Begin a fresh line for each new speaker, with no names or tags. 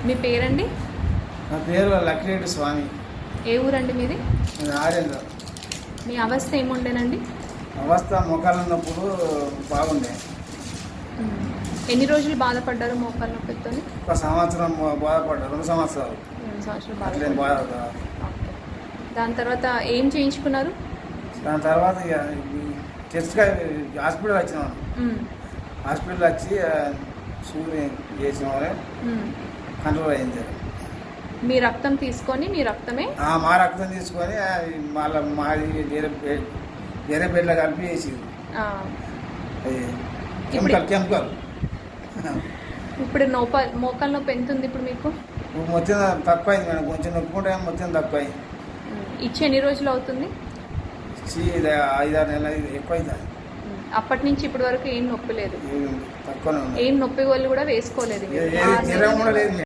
మీ పేరండి?
నా పేరు లక్కిరెడ్డి స్వామి.
ఏ ఊరండి మీది?
ఆరేంద్ర.
మీ అవస్థ ఏముండేనండి?
అవస్థ మోకాలు ఉన్నప్పుడు బాగుండే.
ఎన్ని రోజులు బాధపడ్డారు మోకాలు నొప్పితో?
ఒక సంవత్సరం బాధపడ్డా, 2 సంవత్సరాలు.
2 సంవత్సరాలు
అట్లేం
బాధపడ్డారు.
బాధ.
ఓకే. దాని తర్వాత ఏం చేయించుకున్నారు?
దాని తర్వాత ఇక టెస్ట్గా హాస్పిటల్ వచ్చినాను. హాస్పిటల్ వచ్చి సూర్య చేసిన వాళ్ళే కంట్రోల్ అయింది.
మీ రక్తం తీసుకొని మీ రక్తమే
మా రక్తం తీసుకొని మళ్ళీ మాది వేరే బెడ్లో కలిపి వేసింది. అది కెమికల్.
ఇప్పుడు మోకాలు నొప్పి ఎంత ఉంది ఇప్పుడు మీకు?
మొత్తం తక్కువ అయింది మేడం. కొంచెం నొప్పుకుంటే మొత్తం తక్కువ అయింది.
ఇచ్చి ఎన్ని రోజులు అవుతుంది?
5-6 నెలలు ఎక్కువ అవుతుంది.
అప్పటి నుంచి ఇప్పటి వరకు ఏం నొప్పి లేదు?
తక్కువనే ఉంది.
ఏం నొప్పి వాళ్ళు కూడా వేసుకోలేదు?
కూడా లేదు.